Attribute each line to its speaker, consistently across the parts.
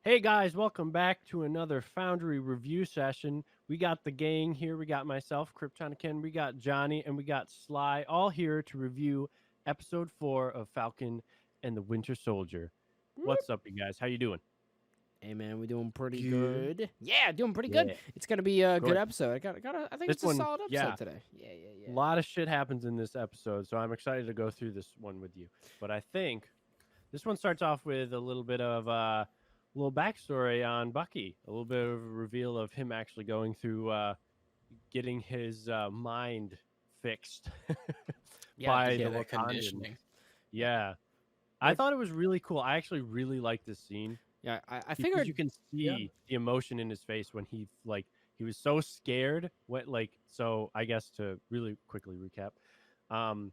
Speaker 1: Hey guys, welcome back to another Foundry review session. We got the gang here. We got myself, Kryptonican, we got Johnny, and we got Sly, all here to review episode 4 of Falcon and the Winter Soldier.
Speaker 2: Whoop.
Speaker 1: What's up, you guys? How you doing?
Speaker 2: Hey man, we're doing pretty
Speaker 1: Good.
Speaker 2: good. Yeah, doing pretty good.
Speaker 1: Yeah,
Speaker 2: It's gonna be a good
Speaker 1: good.
Speaker 2: episode. I think
Speaker 1: This
Speaker 2: it's a
Speaker 1: one,
Speaker 2: solid
Speaker 1: yeah,
Speaker 2: episode today. Yeah, yeah,
Speaker 1: a
Speaker 2: yeah.
Speaker 1: lot of shit happens in this episode, so I'm excited to go through this one with you. But I think this one starts off with a little bit of little backstory on Bucky, a little bit of a reveal of him actually going through getting his mind fixed
Speaker 2: Yeah,
Speaker 1: by
Speaker 2: the
Speaker 1: the
Speaker 3: Yeah, that
Speaker 1: Wakandans.
Speaker 3: conditioning.
Speaker 2: yeah.
Speaker 1: Yeah, I
Speaker 2: Like
Speaker 1: thought it was really cool. I actually really liked this scene
Speaker 2: yeah, I
Speaker 1: because you
Speaker 2: figured
Speaker 1: can
Speaker 3: Yeah.
Speaker 1: see the emotion in his face when he was so scared. What so I guess to really quickly recap, um,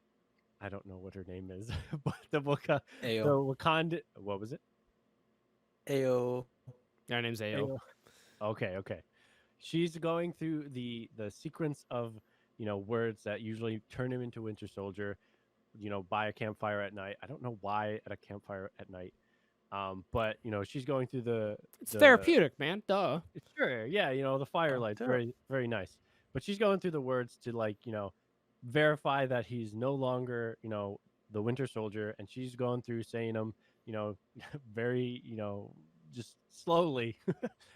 Speaker 1: I don't know what her name is, but the
Speaker 3: Ayo.
Speaker 1: Wakanda, what was it?
Speaker 3: Ayo.
Speaker 2: her name's Ao.
Speaker 1: Ayo. Okay. She's going through the sequence of words that usually turn him into Winter Soldier. By a campfire at night. I don't know why at a campfire at night. But she's going through
Speaker 2: It's
Speaker 1: the
Speaker 2: therapeutic, man. Duh.
Speaker 1: sure, yeah, the
Speaker 3: Oh,
Speaker 1: firelight's
Speaker 3: yeah.
Speaker 1: very nice. But she's going through the words to verify that he's no longer the Winter Soldier, and she's going through saying them you know very just slowly,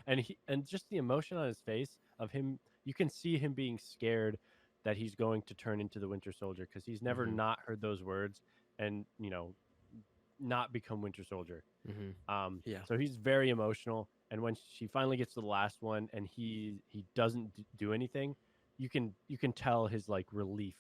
Speaker 1: and just the emotion on his face of him. You can see him being scared that he's going to turn into the Winter Soldier because he's never
Speaker 2: Mm-hmm.
Speaker 1: not heard those words and not become Winter Soldier.
Speaker 2: Mm-hmm.
Speaker 3: Yeah.
Speaker 1: So he's very emotional, and when she finally gets to the last one, and he doesn't do anything, you can tell his relief,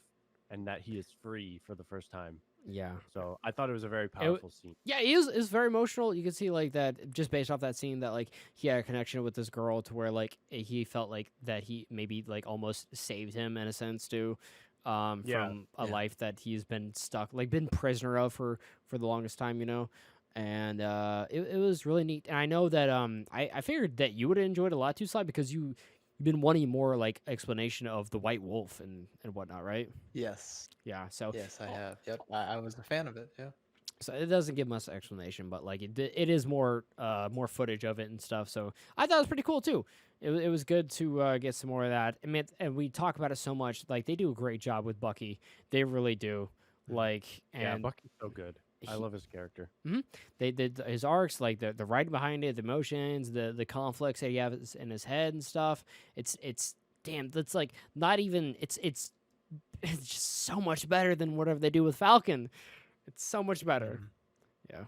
Speaker 1: and that he is free for the first time.
Speaker 2: Yeah.
Speaker 1: So I thought it was a very
Speaker 2: It,
Speaker 1: powerful scene.
Speaker 2: yeah, is very emotional. You can see like that just based off that scene that like he had a connection with this girl to where like he felt like that he maybe like almost saved him in a sense too,
Speaker 1: Yeah,
Speaker 2: from a
Speaker 3: Yeah.
Speaker 2: life that he's been stuck like been prisoner of for the longest time, and it was really neat. And I know that I figured that you would have enjoyed it a lot too, Sly, because you've been wanting more like explanation of the White Wolf and whatnot, right?
Speaker 3: Yes.
Speaker 2: Yeah, so
Speaker 3: Yes, I have. Yep. I was a fan of it. Yeah.
Speaker 2: so it doesn't give much explanation, but like it is more more footage of it and stuff. So I thought it was pretty cool too. It was good to get some more of that. I mean, and we talk about it so much. Like they do a great job with Bucky. They really do. Like
Speaker 1: yeah.
Speaker 2: and
Speaker 1: Bucky's so good. I
Speaker 2: he,
Speaker 1: love his character.
Speaker 2: they did his arcs, like the writing behind it, the emotions, the conflicts that he has in his head and stuff. It's damn. That's like not even. It's just so much better than whatever they do with Falcon. It's so much better.
Speaker 3: Mhm.
Speaker 2: Yeah.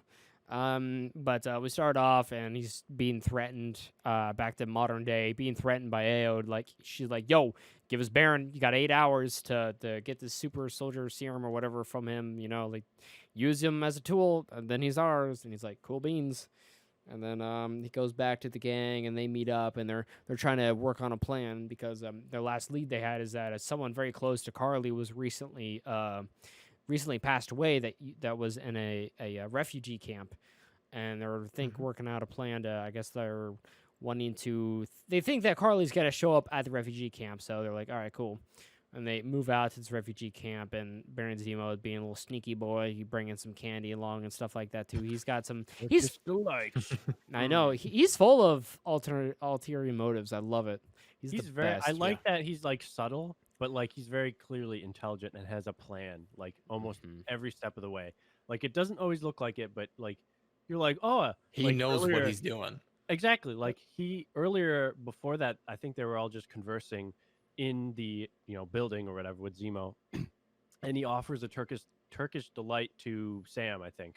Speaker 2: But we start off and he's being threatened, back to modern day, being threatened by Ao. Like she's like, "Yo, give us Baron. You got 8 hours to get this super soldier serum or whatever from him. Like use him as a tool, and then he's ours." And he's like, "Cool beans." And then he goes back to the gang and they meet up and they're trying to work on a plan because their last lead they had is that someone very close to Carly was recently passed away that was in a refugee camp, and they're
Speaker 3: Mhm.
Speaker 2: working out a plan to, I guess they're wanting to, they think that Carly's gonna show up at the refugee camp, so they're like, all right, cool. And they move out to this refugee camp, and Baron Zemo, being a little sneaky boy, he bringing some candy along and stuff like that too. He's got some.
Speaker 1: Which
Speaker 2: He's
Speaker 1: is likes.
Speaker 2: I know he's full of ulterior motives. I love it. He's the
Speaker 1: He's very. I
Speaker 2: best.
Speaker 3: Yeah.
Speaker 1: like that he's subtle, but he's very clearly intelligent and has a plan. Almost
Speaker 2: Mhm.
Speaker 1: every step of the way. It doesn't always look like it, but you're like, oh,
Speaker 3: He knows what
Speaker 1: earlier.
Speaker 3: he's doing.
Speaker 1: Exactly. He earlier before that, I think they were all just conversing in the building or whatever with Zemo, and he offers a Turkish delight to Sam, I think.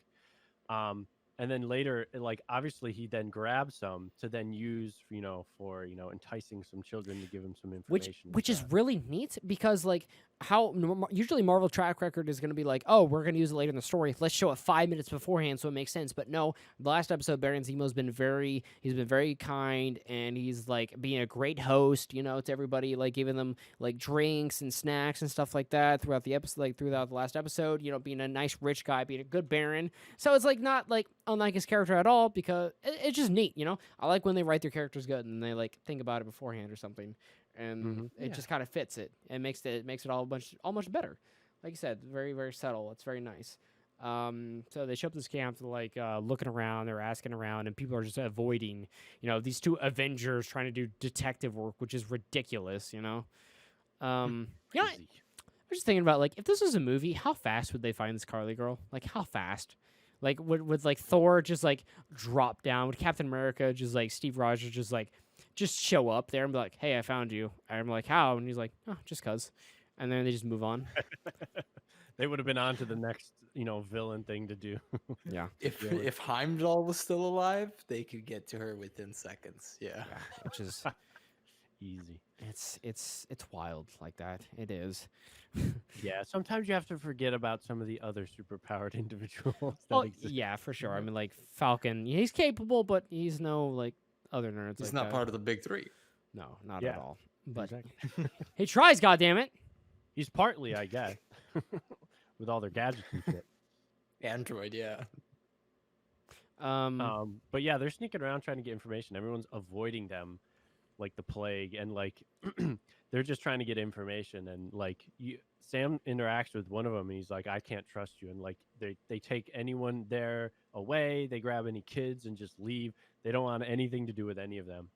Speaker 1: Um, and then later, obviously, he then grabs some to then use for enticing some children to give him some
Speaker 2: which
Speaker 1: information and
Speaker 2: which is
Speaker 1: stuff.
Speaker 2: really neat because like how usually Marvel track record is going to be like, oh, we're going to use it later in the story, let's show it 5 minutes beforehand so it makes sense. But no, the last episode Baron Zemo's been very kind, and he's like being a great host, to everybody, like giving them like drinks and snacks and stuff like that throughout the episode, like throughout the last episode, being a nice rich guy, being a good Baron. So it's like not like unlike his character at all, because it's just neat. I like when they write their characters good and they like think about it beforehand or something, and
Speaker 1: Hmm.
Speaker 2: it
Speaker 3: Yeah.
Speaker 2: just kind of fits it and makes it all much better. Like you said, very very subtle. It's very nice. So they show up this camp, they're like looking around, they're asking around, and people are just avoiding, these two Avengers trying to do detective work, which is ridiculous,
Speaker 1: Crazy.
Speaker 2: I was just thinking about like if this was a movie, how fast would they find this Carly girl? Like how fast? Like would like Thor just like drop down? Would Captain America just like Steve Rogers just show up there and be like, "Hey, I found you." And I'm like, "How?" And he's like, "Oh, just cuz." And then they just move on.
Speaker 1: They would have been on to the next, villain thing to do.
Speaker 2: Yeah.
Speaker 3: If
Speaker 1: Really.
Speaker 3: if Heimdall was still alive, they could get to her within seconds. Yeah.
Speaker 2: Yeah, which is
Speaker 1: Easy.
Speaker 2: it's wild like that. It is.
Speaker 1: Yeah, sometimes you have to forget about some of the other superpowered individuals that
Speaker 2: Oh,
Speaker 1: exist.
Speaker 2: yeah, for sure. I mean like Falcon, he's capable, but he's no like other nerds
Speaker 3: He's
Speaker 2: like
Speaker 3: not
Speaker 2: that.
Speaker 3: part of the big three.
Speaker 2: No, not at
Speaker 1: Yeah,
Speaker 2: all. But
Speaker 1: exactly.
Speaker 2: he tries, goddammit.
Speaker 1: He's partly, I guess, with all their gadgets and shit.
Speaker 3: Android, yeah.
Speaker 1: But yeah, they're sneaking around trying to get information. Everyone's avoiding them like the plague, and like they're just trying to get information. And like Sam interacts with one of them, and he's like, "I can't trust you." And like they take anyone there away. They grab any kids and just leave. They don't want anything to do with any of them.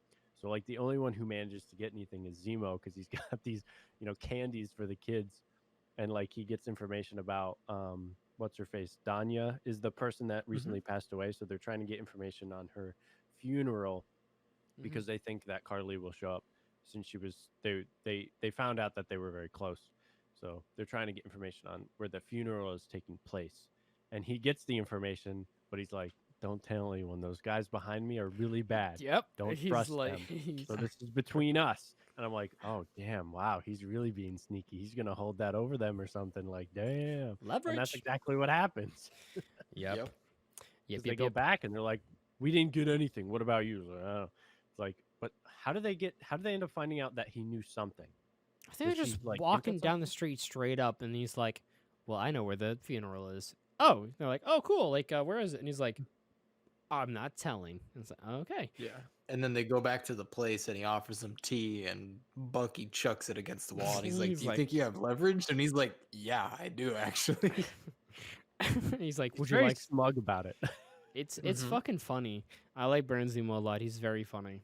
Speaker 1: So like the only one who manages to get anything is Zemo because he's got these candies for the kids, and like he gets information about what's her face, Danya is the person that recently passed away. So they're trying to get information on her funeral because they think that Carly will show up since she was they found out that they were very close. So they're trying to get information on where the funeral is taking place. And he gets the information, but he's like, "Don't tell anyone. Those guys behind me are really bad.
Speaker 2: Yep.
Speaker 1: Don't
Speaker 2: He's
Speaker 1: trust
Speaker 2: like
Speaker 1: them. So this is between us." And I'm like, "Oh damn, wow, he's really being sneaky. He's gonna hold that over them or something." Like, damn.
Speaker 2: leverage.
Speaker 1: And that's exactly what happens.
Speaker 2: Yep.
Speaker 3: Yep.
Speaker 2: Yeah,
Speaker 1: 'Cause they
Speaker 2: people
Speaker 1: get back and they're like, "We didn't get anything. What about you?" It's like, "Oh." It's like, but how did they end up finding out that he knew something?
Speaker 2: I think
Speaker 1: Was
Speaker 2: they're
Speaker 1: she,
Speaker 2: just
Speaker 1: like,
Speaker 2: walking
Speaker 1: into
Speaker 2: down the street straight up, and he's like, "Well, I know where the funeral is." Oh, they're like, "Oh, cool. Like, where is it?" And he's like, "I'm not telling." And it's like, "Okay."
Speaker 3: Yeah. And then they go back to the place and he offers them tea and Bucky chucks it against the wall and he's like,
Speaker 2: He's
Speaker 3: "Do you
Speaker 2: like-
Speaker 3: think you have leverage?" And he's like, "Yeah, I do actually."
Speaker 2: He's like,
Speaker 1: He's
Speaker 2: "Would you
Speaker 1: very
Speaker 2: like?"
Speaker 1: smug about it.
Speaker 2: It's
Speaker 3: Mhm.
Speaker 2: fucking funny. I like Baron Zemo a lot. He's very funny.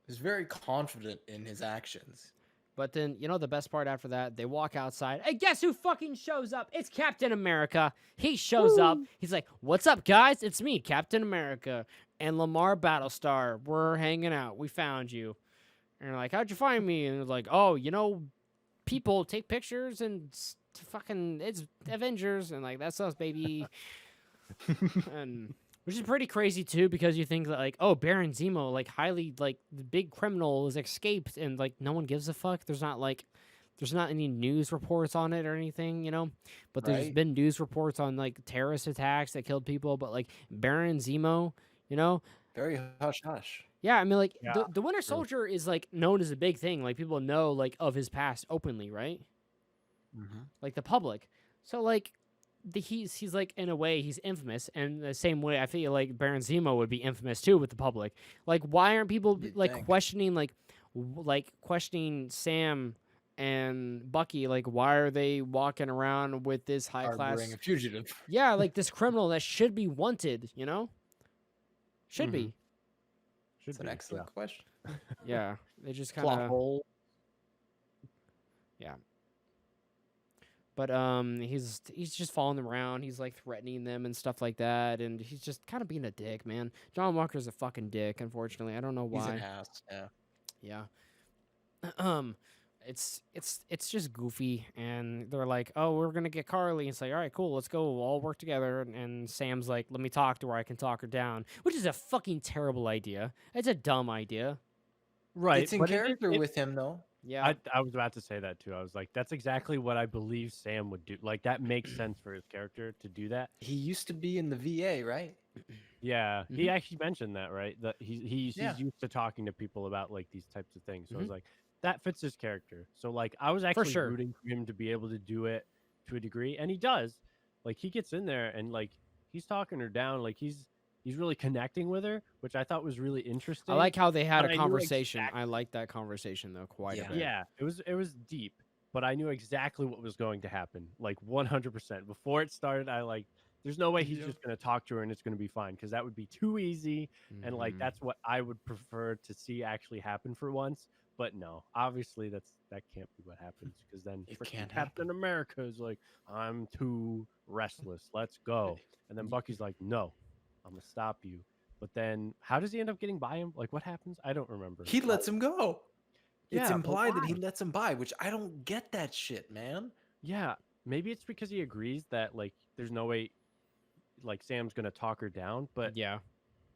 Speaker 3: He's very confident in his actions.
Speaker 2: But then, the best part after that, they walk outside. Hey, guess who fucking shows up? It's Captain America. He shows up. He's like, "What's up, guys? It's me, Captain America. And Lamar Battlestar. We're hanging out. We found you." And they're like, "How'd you find me?" And they're like, "Oh, people take pictures and fucking, it's Avengers. And like, that's us, baby." And which is pretty crazy too, because you think that like, oh, Baron Zemo, like highly like the big criminal has escaped, and like no one gives a fuck. There's not any news reports on it or anything, But there's
Speaker 3: Right.
Speaker 2: been news reports on like terrorist attacks that killed people, but like Baron Zemo,
Speaker 3: Very hush hush.
Speaker 2: yeah, I mean like
Speaker 1: Yeah,
Speaker 2: the Winter
Speaker 1: true.
Speaker 2: Soldier is like known as a big thing. Like people know like of his past openly, right? Like the public. So like he's like in a way he's infamous, and the same way I feel like Baron Zemo would be infamous too with the public. Like why aren't people
Speaker 3: You'd
Speaker 2: like
Speaker 3: think.
Speaker 2: questioning questioning Sam and Bucky? Like why are they walking around with this high
Speaker 3: Harboring
Speaker 2: class?
Speaker 3: a fugitive.
Speaker 2: Yeah, like this criminal that should be wanted. Should
Speaker 3: Mhm.
Speaker 2: be.
Speaker 1: Should
Speaker 3: It's an
Speaker 1: be,
Speaker 3: excellent question.
Speaker 2: Yeah, they just kind
Speaker 3: Plot
Speaker 2: of.
Speaker 3: hole.
Speaker 2: But he's just following them around. He's like threatening them and stuff like that, and he's just kind of being a dick, man. John Walker's a fucking dick. Unfortunately, I don't know
Speaker 3: He's an
Speaker 2: why.
Speaker 3: ass. Yeah.
Speaker 2: Yeah. It's just goofy, and they're like, "Oh, we're gonna get Carly." It's like, "All right, cool, let's go. We'll all work together." And Sam's like, "Let me talk to her. I can talk her down," which is a fucking terrible idea. It's a dumb idea.
Speaker 1: right.
Speaker 3: It's in
Speaker 1: but
Speaker 3: character with him though.
Speaker 2: Yeah.
Speaker 1: I was about to say that too. I was like, that's exactly what I believe Sam would do. Like that makes sense for his character to do that.
Speaker 3: He used to be in the VA, right?
Speaker 1: Yeah, he
Speaker 2: Mhm.
Speaker 1: actually mentioned that, right? That he's
Speaker 3: Yeah.
Speaker 1: used to talking to people about like these types of things. So I
Speaker 2: Mhm.
Speaker 1: was like, that fits his character. So like, I was actually
Speaker 2: sure.
Speaker 1: rooting for him to be able to do it to a degree, and he does. Like he gets in there and like he's talking her down. Like he's really connecting with her, which I thought was really interesting.
Speaker 2: I like how they had
Speaker 1: but
Speaker 2: a
Speaker 1: I knew
Speaker 2: conversation. I
Speaker 1: exactly-
Speaker 2: like that conversation though quite a
Speaker 3: Yeah.
Speaker 2: bit.
Speaker 1: Yeah, it was deep. but I knew exactly what was going to happen, like 100%. Before it started, I like, there's no way he's
Speaker 3: Yep.
Speaker 1: just going to talk to her and it's going to be fine because that would be too easy. And like,
Speaker 2: Hmm.
Speaker 1: that's what I would prefer to see actually happen for once. But no, obviously that can't be what happens because then
Speaker 3: It
Speaker 1: freaking
Speaker 3: can't
Speaker 1: Captain
Speaker 3: happen.
Speaker 1: America is like, I'm too restless. Let's go. And then Bucky's like, no, I'm gonna stop you. But then how does he end up getting by him? Like what happens? I don't remember.
Speaker 3: He lets him go. It's
Speaker 1: Yeah, but
Speaker 3: implied that he
Speaker 1: why?
Speaker 3: lets him by, which I don't get that shit, man.
Speaker 1: Yeah, maybe it's because he agrees that like there's no way like Sam's gonna talk her down,
Speaker 2: Yeah.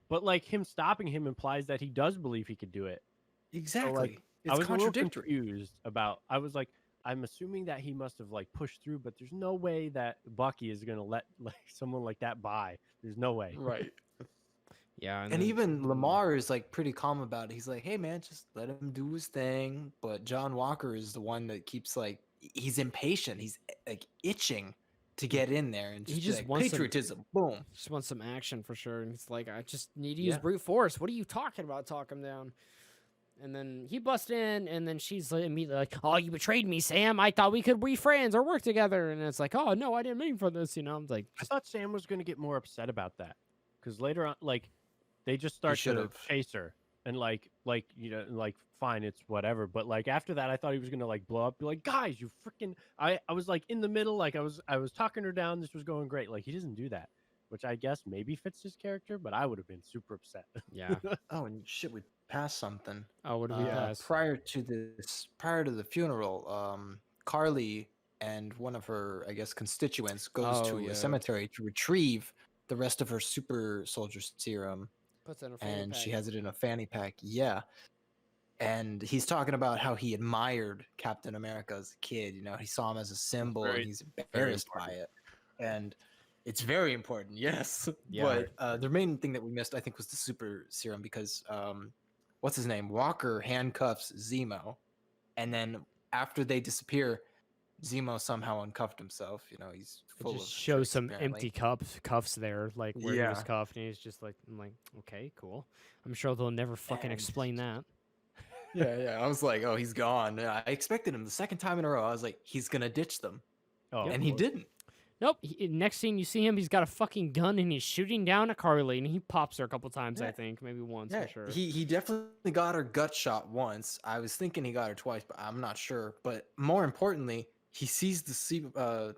Speaker 1: but like him stopping him implies that he does believe he could do it. So like
Speaker 3: Exactly.
Speaker 1: I
Speaker 3: It's
Speaker 1: was a little
Speaker 3: contradictory.
Speaker 1: confused about I was like I'm assuming that he must have like pushed through, but there's no way that Bucky is gonna let like someone like that by. There's no way.
Speaker 3: Right.
Speaker 2: Yeah. And
Speaker 3: And
Speaker 2: then
Speaker 3: even Lamar is like pretty calm about it. He's like, "Hey man, just let him do his thing." But John Walker is the one that keeps like he's impatient. He's like itching to get in there and
Speaker 2: he
Speaker 3: just be
Speaker 2: just
Speaker 3: like
Speaker 2: wants some.
Speaker 3: patriotism. Boom.
Speaker 2: Just wants some action for sure. And he's like, I just need to use
Speaker 3: Yeah.
Speaker 2: brute force. What are you talking about? Talk him down. And then he busts in, and then she's like, immediately like, "Oh, you betrayed me, Sam. I thought we could be friends or work together." And it's like, "Oh no, I didn't mean for this." You know, I'm like,
Speaker 1: I
Speaker 2: just
Speaker 1: thought Sam was gonna get more upset about that. Because later on like they just
Speaker 3: He
Speaker 1: start
Speaker 3: should
Speaker 1: to
Speaker 3: have.
Speaker 1: chase her and like you know like fine it's whatever but like after that I thought he was gonna like blow up be like guys you freaking I was like in the middle like I was talking her down this was going great like he doesn't do that which I guess maybe fits his character but I would have been super upset.
Speaker 2: yeah.
Speaker 3: Oh, and shit, we passed something.
Speaker 2: Oh, what do we
Speaker 1: Yeah.
Speaker 2: pass?
Speaker 3: Prior to the funeral, Carly and one of her, I guess, constituents goes
Speaker 2: Oh
Speaker 3: to a
Speaker 2: yeah,
Speaker 3: cemetery to retrieve the rest of her super soldier serum,
Speaker 2: puts in a fanny
Speaker 3: and she
Speaker 2: pack.
Speaker 3: has it in a fanny pack. Yeah. And he's talking about how he admired Captain America as a kid. You know, he saw him as a symbol and
Speaker 1: very
Speaker 3: he's
Speaker 1: very
Speaker 3: embarrassed by
Speaker 1: important.
Speaker 3: it. And it's very important, yes.
Speaker 2: Yeah.
Speaker 3: But the main thing that we missed, I think, was the super serum because what's his name? Walker handcuffs Zemo. And then after they disappear, Zemo somehow uncuffed himself. You know, he's
Speaker 2: It
Speaker 3: full
Speaker 2: just
Speaker 3: of
Speaker 2: shows
Speaker 3: tricks,
Speaker 2: some
Speaker 3: apparently.
Speaker 2: empty cuffs there, like where he was
Speaker 3: Yeah.
Speaker 2: cuffed, and he's just like, I'm like, okay, cool. I'm sure they'll never fucking
Speaker 3: And
Speaker 2: explain that.
Speaker 3: yeah. I was like, oh, he's gone. And I expected him the second time in a row. I was like, he's going to ditch them.
Speaker 1: Oh,
Speaker 2: Yep.
Speaker 3: And
Speaker 1: of
Speaker 3: he
Speaker 1: course.
Speaker 3: didn't.
Speaker 2: Nope. Next scene, you see him. He's got a fucking gun and he's shooting down at Carly, and he pops her a couple times. I
Speaker 3: Yeah.
Speaker 2: think maybe once
Speaker 3: Yeah,
Speaker 2: for sure.
Speaker 3: he definitely got her gut shot once. I was thinking he got her twice, but I'm not sure. But more importantly, he sees the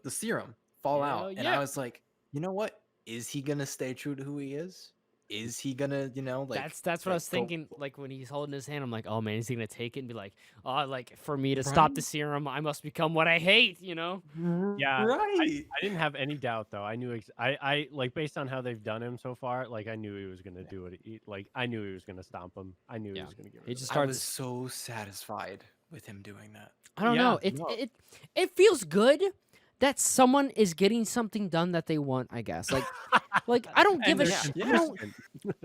Speaker 3: serum fall
Speaker 2: Hell
Speaker 3: out, and
Speaker 2: yeah.
Speaker 3: I was like, you know what? Is he gonna stay true to who he is? Is he gonna, like
Speaker 2: That's what I
Speaker 3: like
Speaker 2: was
Speaker 3: go
Speaker 2: thinking. Like when he's holding his hand, I'm like, oh man, is he gonna take it and be like, oh, like for me to stop
Speaker 3: right?
Speaker 2: the serum, I must become what I hate, you know?
Speaker 1: Yeah,
Speaker 3: Right.
Speaker 1: I didn't have any doubt though. I knew I like based on how they've done him so far. Like I knew he was gonna do it. Like I knew he was gonna stomp him. I knew he
Speaker 2: Yeah.
Speaker 1: was gonna get
Speaker 2: He
Speaker 1: rid of
Speaker 2: just
Speaker 1: him.
Speaker 3: I was
Speaker 2: starts.
Speaker 3: so satisfied with him doing that.
Speaker 2: I don't
Speaker 1: Yeah,
Speaker 2: know. It
Speaker 1: no,
Speaker 2: it it feels good that someone is getting something done that they want. I guess like I don't give
Speaker 1: and
Speaker 2: a
Speaker 1: they're
Speaker 2: shit.
Speaker 3: Yeah.
Speaker 1: consistent.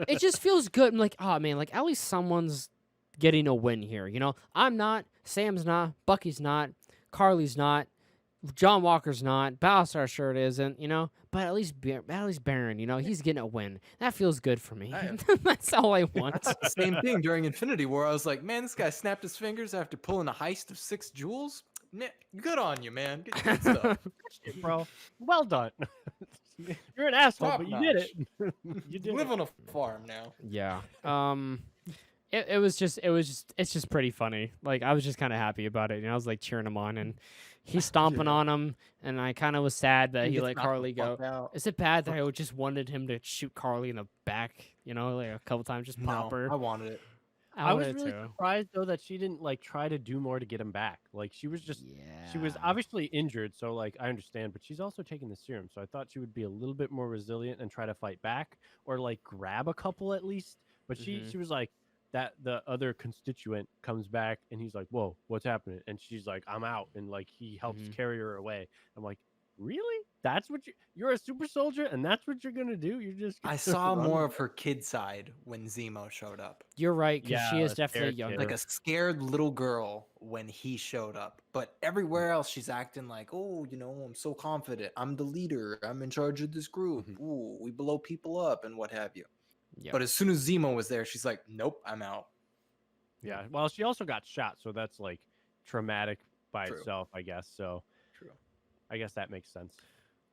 Speaker 2: It just feels good. I'm like, oh man, like at least someone's getting a win here. You know, I'm not, Sam's not, Bucky's not, Carly's not, John Walker's not, Battlestar shirt isn't. You know, but at least Baron, you know, he's getting a win. That feels good for me.
Speaker 3: I-
Speaker 2: That's all I
Speaker 3: I
Speaker 2: want.
Speaker 3: thought the same thing during Infinity War. I was like, man, this guy snapped his fingers after pulling a heist of 6 jewels. Good on you, man. Good stuff.
Speaker 1: Shit, bro. Well done. You're an asshole,
Speaker 3: Top
Speaker 1: but you did
Speaker 3: notch.
Speaker 1: it. You did
Speaker 3: Live
Speaker 1: it.
Speaker 3: on a farm now.
Speaker 2: Yeah. It's just pretty funny. Like I was just kind of happy about it. And I was like cheering him on, and he's stomping
Speaker 3: Yeah.
Speaker 2: on him, and I kind of was sad that he
Speaker 3: gets
Speaker 2: let
Speaker 3: knocked the
Speaker 2: Carly go.
Speaker 3: fuck out.
Speaker 2: Is it bad that I just wanted him to shoot Carly in the back? You know, like a couple times, just pop
Speaker 3: No,
Speaker 2: her.
Speaker 3: I wanted it.
Speaker 1: I was
Speaker 2: wanted
Speaker 1: really
Speaker 2: to.
Speaker 1: surprised though that she didn't like try to do more to get him back. Like she was just she was
Speaker 2: Yeah.
Speaker 1: obviously injured, so like I understand, but she's also taking the serum, so I thought she would be a little bit more resilient and try to fight back or like grab a couple at least. But
Speaker 2: Mhm.
Speaker 1: she was like that the other constituent comes back and he's like, "Whoa, what's happening?" And she's like, "I'm out," and like he helps
Speaker 2: Mhm.
Speaker 1: carry her away. I'm like, really? That's what you're a super soldier, and that's what you're gonna do? You're just
Speaker 3: I
Speaker 1: gonna
Speaker 3: saw
Speaker 1: run
Speaker 3: more
Speaker 1: away?
Speaker 3: of her kid side when Zemo showed up.
Speaker 2: You're right, because
Speaker 1: Yeah,
Speaker 2: she is
Speaker 1: a
Speaker 2: definitely
Speaker 1: scared
Speaker 2: younger.
Speaker 1: kid.
Speaker 3: Like a scared little girl when he showed up. But everywhere else, she's acting like, oh, I'm so confident. I'm the leader. I'm in charge of this group.
Speaker 1: Mhm.
Speaker 3: Ooh, we blow people up and what have you.
Speaker 2: Yep.
Speaker 3: But as soon as Zemo was there, she's like, nope, I'm out.
Speaker 1: Yeah. Well, she also got shot, so that's like traumatic by
Speaker 3: True.
Speaker 1: itself, I guess. So
Speaker 3: True.
Speaker 1: I guess that makes sense.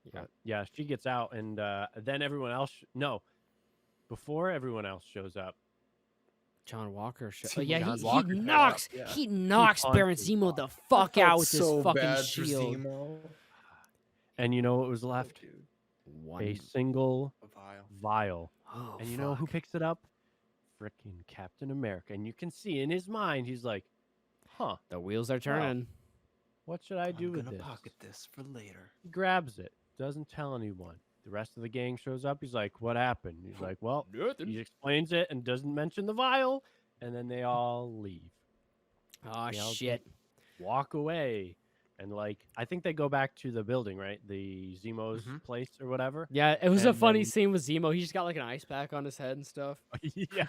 Speaker 2: Yeah.
Speaker 1: But yeah, she gets out, and then everyone else. No, before everyone else shows up,
Speaker 2: John Walker.
Speaker 3: Zemo
Speaker 2: Yeah,
Speaker 1: John
Speaker 2: he
Speaker 1: Walker shows up.
Speaker 2: knocks.
Speaker 3: Yeah.
Speaker 2: He knocks Baron
Speaker 1: punches
Speaker 2: Zemo the
Speaker 1: Walker.
Speaker 3: I
Speaker 2: fuck
Speaker 3: felt
Speaker 2: out with his
Speaker 3: so
Speaker 2: fucking
Speaker 3: bad for
Speaker 2: shield.
Speaker 3: Zemo.
Speaker 1: And you know what was left?
Speaker 3: Oh, dude.
Speaker 2: One.
Speaker 1: A single
Speaker 3: A vial.
Speaker 1: vial.
Speaker 2: Oh,
Speaker 1: And you know who
Speaker 2: fuck.
Speaker 1: picks it up? Frickin' Captain America. And you can see in his mind, he's like, huh,
Speaker 2: The wheels are turning.
Speaker 1: what should I do
Speaker 3: I'm
Speaker 1: with
Speaker 3: gonna
Speaker 1: this?
Speaker 3: pocket this for later.
Speaker 1: He grabs it, doesn't tell anyone. The rest of the gang shows up. He's like, what happened? He's like, well, he explains it and doesn't mention the vial. And then they all leave.
Speaker 2: Oh,
Speaker 1: They all
Speaker 2: shit.
Speaker 1: just walk away. And like, I think they go back to the building, right? The Zemo's
Speaker 3: Mhm.
Speaker 1: place or whatever.
Speaker 2: Yeah, it was a
Speaker 1: And
Speaker 2: funny
Speaker 1: then-
Speaker 2: scene with Zemo. He just got like an ice pack on his head and stuff.
Speaker 1: Yeah.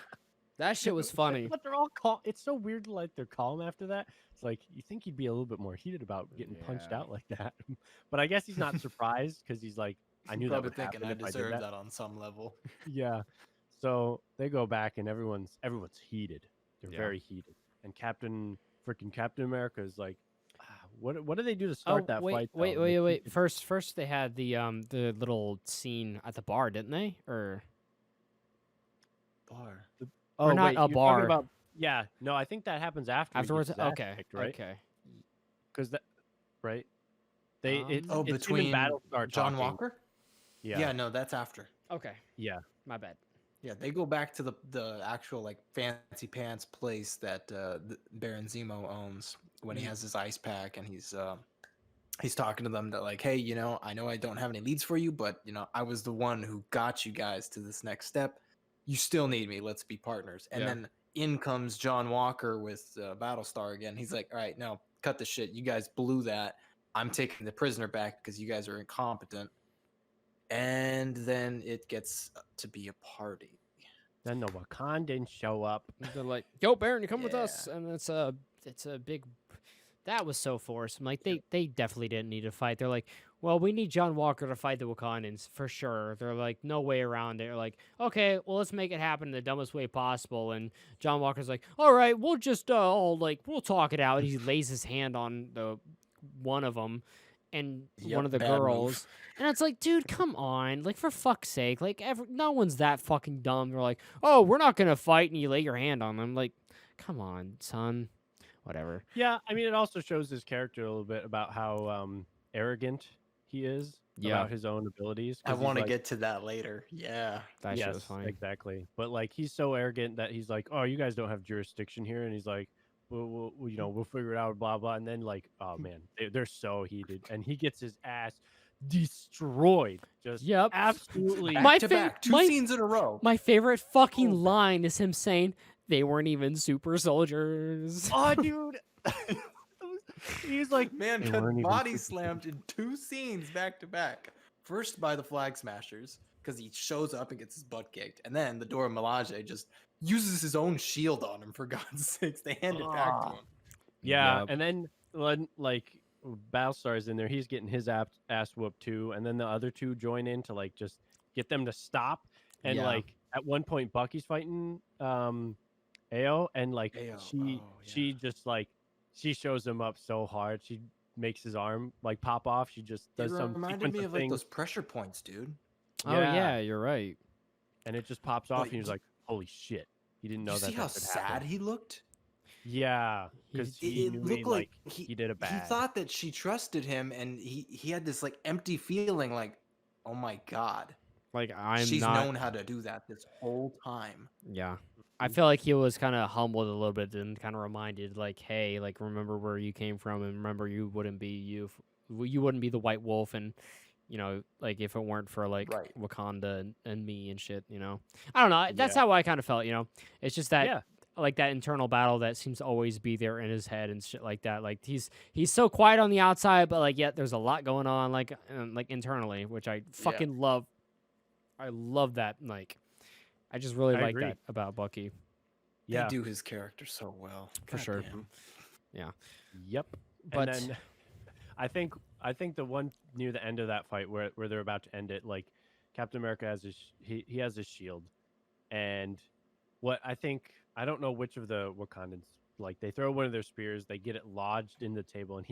Speaker 2: That shit was funny.
Speaker 1: But they're all calm. It's so weird, like they're calm after that. It's like you think he'd be a little bit more heated about getting punched
Speaker 2: Yeah.
Speaker 1: out like that. But I guess he's not surprised because he's like, I knew that
Speaker 3: Probably
Speaker 1: would
Speaker 3: thinking
Speaker 1: happen
Speaker 3: I
Speaker 1: if I did
Speaker 3: deserve
Speaker 1: that.
Speaker 3: that on some level.
Speaker 1: Yeah. So they go back and everyone's heated. They're
Speaker 2: Yeah.
Speaker 1: very heated. And Captain America is like, what do they do to start that
Speaker 2: wait,
Speaker 1: fight?
Speaker 2: wait,
Speaker 1: though?
Speaker 2: wait,
Speaker 1: Like,
Speaker 2: wait. First they had the little scene at the bar, didn't they? Or
Speaker 3: Bar.
Speaker 1: Oh,
Speaker 2: not
Speaker 1: wait,
Speaker 2: a
Speaker 1: you're talking
Speaker 2: bar.
Speaker 1: About, yeah. No, I think that happens after.
Speaker 2: afterwards? Okay,
Speaker 1: right?
Speaker 2: okay.
Speaker 1: Because that, right? They it's,
Speaker 3: Oh,
Speaker 1: it's him and
Speaker 3: between
Speaker 1: Battlestar
Speaker 3: John
Speaker 1: talking.
Speaker 3: Walker?
Speaker 1: Yeah.
Speaker 3: Yeah, no, that's after.
Speaker 2: Okay,
Speaker 1: Yeah.
Speaker 2: my bad.
Speaker 3: Yeah, they go back to the actual like fancy pants place that Baron Zemo owns when he has his ice pack, and he's talking to them that like, hey, I know I don't have any leads for you, but I was the one who got you guys to this next step. You still need me. Let's be partners. And
Speaker 2: Yeah.
Speaker 3: then in comes John Walker with Battlestar again. He's like, all right, no, cut the shit. You guys blew that. I'm taking the prisoner back because you guys are incompetent. And then it gets to be a party.
Speaker 1: Then the Wakandans show up.
Speaker 2: They're like, "Yo, Baron, you come with us,"
Speaker 3: Yeah.
Speaker 2: and it's a big. That was so forced. I'm like, they definitely didn't need to fight. They're like, well, we need John Walker to fight the Wakandans for sure. They're like, no way around it. They're like, okay, well, let's make it happen in the dumbest way possible. And John Walker's like, all right, we'll just we'll talk it out. And he lays his hand on the one of them, and
Speaker 3: Yep,
Speaker 2: one of the
Speaker 3: bad move.
Speaker 2: girls. And it's like, dude, come on. Like, for fuck's sake. Like, no one's that fucking dumb. They're like, oh, we're not going to fight. And you lay your hand on them. Like, come on, son. Whatever.
Speaker 1: Yeah, I mean, it also shows his character a little bit about how arrogant he is about his own abilities.
Speaker 3: I
Speaker 1: 'cause he's
Speaker 3: want to
Speaker 1: like,
Speaker 3: get to that later. Yeah.
Speaker 2: That shit was
Speaker 1: yes,
Speaker 2: funny.
Speaker 1: exactly. But like, he's so arrogant that he's like, "Oh, you guys don't have jurisdiction here," and he's like, we'll figure it out." Blah blah. And then like, oh man, they're so heated, and he gets his ass destroyed. Just
Speaker 2: Yep.
Speaker 1: absolutely.
Speaker 2: My
Speaker 3: Back to
Speaker 2: fa-
Speaker 3: back. Two
Speaker 2: my-
Speaker 3: scenes in a row.
Speaker 2: My favorite fucking
Speaker 1: Oh.
Speaker 2: line is him saying, they weren't even super soldiers.
Speaker 1: Oh, dude. He's like,
Speaker 3: Man
Speaker 1: They
Speaker 3: got
Speaker 1: weren't even
Speaker 3: body
Speaker 1: super
Speaker 3: slammed in two scenes back to back. First by the Flag Smashers, because he shows up and gets his butt kicked. And then the Dora Milaje just uses his own shield on him, for God's sakes. They hand it back to
Speaker 1: Ah.
Speaker 3: him.
Speaker 1: yeah.
Speaker 2: Yup.
Speaker 1: And then when, like, Battlestar's in there, he's getting his ass whooped too. And then the other two join in to like just get them to stop. And
Speaker 2: Yeah.
Speaker 1: like at one point, Bucky's fighting Ao, and like
Speaker 3: Ao,
Speaker 1: she just like she shows him up so hard. She makes his arm like pop off. She just
Speaker 3: It
Speaker 1: does some
Speaker 3: reminded
Speaker 1: sequence
Speaker 3: me
Speaker 1: of
Speaker 3: of like
Speaker 1: things,
Speaker 3: those pressure points, dude.
Speaker 2: Oh, yeah, you're right.
Speaker 1: and it just pops off.
Speaker 3: But
Speaker 1: And he was
Speaker 3: y-
Speaker 1: like, "Holy shit!" He didn't know
Speaker 3: You
Speaker 1: that.
Speaker 3: see how
Speaker 1: that could
Speaker 3: sad
Speaker 1: happen.
Speaker 3: he looked?
Speaker 1: Yeah, because
Speaker 2: He's-
Speaker 1: he
Speaker 3: It
Speaker 1: knew
Speaker 3: looked like
Speaker 1: he did a
Speaker 3: he
Speaker 1: bad.
Speaker 3: thought that she trusted him, and he had this like empty feeling, like, oh my God,
Speaker 2: Like, I'm
Speaker 3: she's
Speaker 2: not.
Speaker 3: known how to do that this whole time.
Speaker 2: Yeah. I feel like he was kind of humbled a little bit and kind of reminded, like, hey, like, remember where you came from, and remember you wouldn't be you wouldn't be the White Wolf, and like if it weren't for like
Speaker 3: Right.
Speaker 2: Wakanda and me and shit, I don't know. That's
Speaker 1: Yeah.
Speaker 2: how I kind of felt, It's just that
Speaker 1: Yeah.
Speaker 2: like that internal battle that seems to always be there in his head and shit like that. Like he's so quiet on the outside, but like yet there's a lot going on like internally, which I fucking love. I love that. Like I just really
Speaker 1: I
Speaker 2: like
Speaker 1: agree.
Speaker 2: that about Bucky
Speaker 1: Yeah.
Speaker 3: They do his character so well.
Speaker 2: for sure.
Speaker 3: Goddamn.
Speaker 1: Yep.
Speaker 2: But-
Speaker 1: and then I think the one near the end of that fight where they're about to end it, like Captain America has he has his shield, and what I don't know which of the Wakandans like they throw one of their spears, they get it lodged in the table, and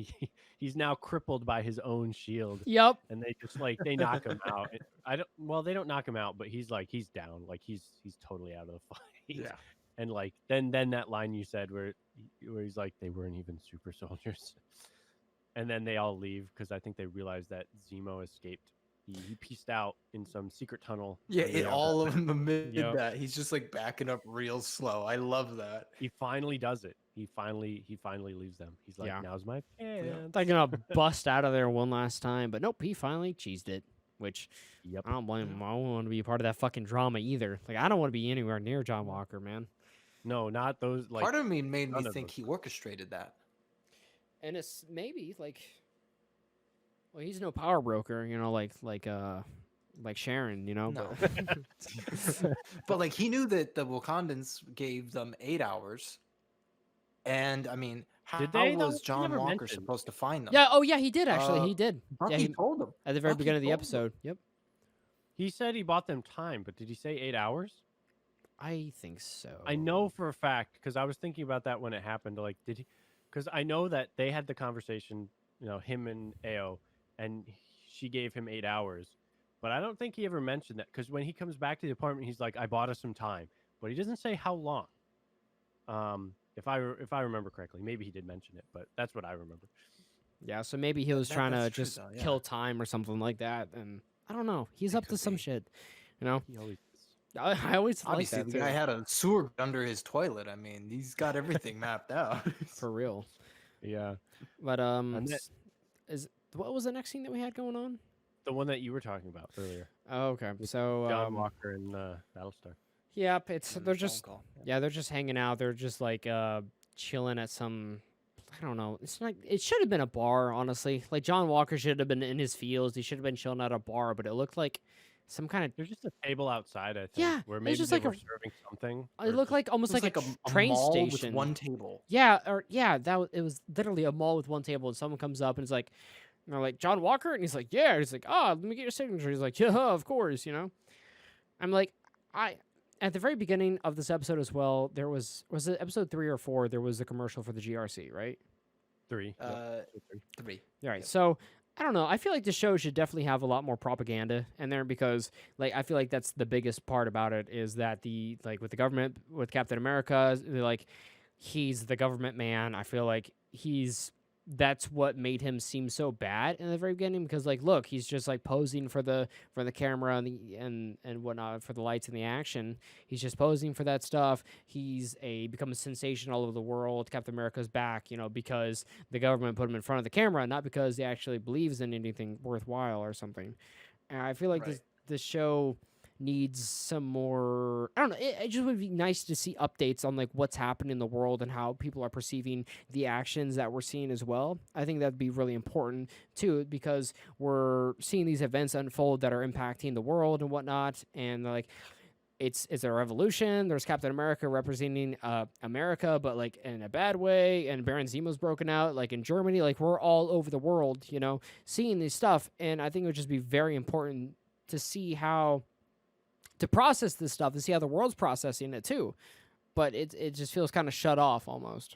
Speaker 1: he's now crippled by his own shield,
Speaker 2: Yep.
Speaker 1: and they just like they knock him out. I don't well, they don't knock him out, but he's down, like he's totally out of the fight.
Speaker 3: Yeah.
Speaker 1: And like then that line you said where he's like they weren't even super soldiers, and then they all leave because I think they realize that Zemo escaped. He pieced out in some secret tunnel.
Speaker 3: Yeah,
Speaker 1: and, you know,
Speaker 3: all of them amid
Speaker 2: Yep.
Speaker 3: that. He's just like backing up real slow. I love that.
Speaker 1: he finally does it. He finally leaves them. He's like,
Speaker 2: Yeah.
Speaker 1: now's my chance.
Speaker 2: They're gonna bust out of there one last time, but nope, he finally cheesed it. Which
Speaker 1: Yep.
Speaker 2: I don't blame him. I don't want to be a part of that fucking drama either. Like I don't want to be anywhere near John Walker, man.
Speaker 1: No, not those. Like
Speaker 3: Part of me made me
Speaker 1: none of
Speaker 3: think
Speaker 1: them.
Speaker 3: he orchestrated that.
Speaker 2: And it's maybe like, well, he's no power broker, you know, like Sharon, you know.
Speaker 3: No.
Speaker 2: But
Speaker 3: But like he knew that the Wakandans gave them 8 hours. And I mean, how
Speaker 1: Did they, though?
Speaker 3: was
Speaker 1: He
Speaker 3: John
Speaker 1: never
Speaker 3: Walker
Speaker 1: mentioned.
Speaker 3: supposed to find them?
Speaker 2: yeah, oh yeah, he did actually.
Speaker 3: Uh,
Speaker 2: He did.
Speaker 3: Bucky
Speaker 2: Yeah, he,
Speaker 3: told him.
Speaker 2: at the very
Speaker 3: Bucky
Speaker 2: beginning of the
Speaker 3: told him.
Speaker 2: episode. Yep.
Speaker 1: He said he bought them time, but did he say 8 hours?
Speaker 2: I think so.
Speaker 1: I know for a fact because I was thinking about that when it happened. Like, did he? Because I know that they had the conversation, you know, him and Ao, and she gave him 8 hours. But I don't think he ever mentioned that because when he comes back to the apartment, he's like, "I bought us some time," but he doesn't say how long. If I remember correctly, maybe he did mention it, but that's what I remember.
Speaker 2: Yeah, so maybe he was trying to
Speaker 3: that's true
Speaker 2: just
Speaker 3: though, yeah.
Speaker 2: kill time or something like that, and I don't know. He's
Speaker 3: It
Speaker 2: up to
Speaker 3: could
Speaker 2: some
Speaker 3: be.
Speaker 2: shit, you know.
Speaker 1: He always.
Speaker 2: I always like
Speaker 3: Obviously,
Speaker 2: that
Speaker 3: the
Speaker 2: too.
Speaker 3: guy had a sewer under his toilet. I mean, he's got everything mapped out.
Speaker 2: For real.
Speaker 1: Yeah,
Speaker 2: But
Speaker 1: And that-
Speaker 2: is what was the next thing that we had going on?
Speaker 1: the one that you were talking about earlier,
Speaker 2: Oh, okay. So
Speaker 1: John Walker and Battlestar.
Speaker 2: yep, it's
Speaker 3: And
Speaker 2: they're
Speaker 3: the phone
Speaker 2: just
Speaker 3: call.
Speaker 2: yeah, they're just hanging out. They're just like chilling at some I don't know. It's not it should have been a bar, honestly. Like John Walker should have been in his fields. He should have been chilling at a bar, but it looked like some kind of
Speaker 1: There's just a table outside, I think.
Speaker 2: Yeah,
Speaker 1: where
Speaker 2: it's
Speaker 1: maybe
Speaker 2: just
Speaker 1: they
Speaker 2: like
Speaker 1: were
Speaker 2: a-
Speaker 1: serving something.
Speaker 2: it
Speaker 1: or
Speaker 2: looked
Speaker 1: just-
Speaker 2: like almost
Speaker 3: It was
Speaker 2: like,
Speaker 3: a
Speaker 2: train
Speaker 3: mall
Speaker 2: station.
Speaker 3: with one table.
Speaker 2: Yeah, or yeah, it was literally a mall with one table, and someone comes up and is like, and they're like, John Walker, and he's like, yeah, and he's like, oh, let me get your signature. He's like, yeah, of course, you know. I'm like, at the very beginning of this episode as well, there was it episode 3 or 4? There was a commercial for the GRC, right?
Speaker 1: 3. Yep, 3.
Speaker 3: 3.
Speaker 2: All right,
Speaker 3: Yep.
Speaker 2: so I don't know. I feel like the show should definitely have a lot more propaganda in there because, like, I feel like that's the biggest part about it is that with the government, with Captain America, like, he's the government man. I feel like that's what made him seem so bad in the very beginning because, like, look, he's just like posing for the camera and whatnot for the lights and the action. He's just posing for that stuff. He's become a sensation all over the world. Captain America's back, you know, because the government put him in front of the camera, not because he actually believes in anything worthwhile or something. And I feel like
Speaker 3: Right.
Speaker 2: this show needs some more. I don't know. It just would be nice to see updates on like what's happening in the world and how people are perceiving the actions that we're seeing as well. I think that'd be really important too because we're seeing these events unfold that are impacting the world and whatnot. And like, it's a revolution. There's Captain America representing America, but like in a bad way. And Baron Zemo's broken out, like in Germany. Like we're all over the world, you know, seeing this stuff. And I think it would just be very important to see how to process this stuff and see how the world's processing it too. But it just feels kind of shut off almost.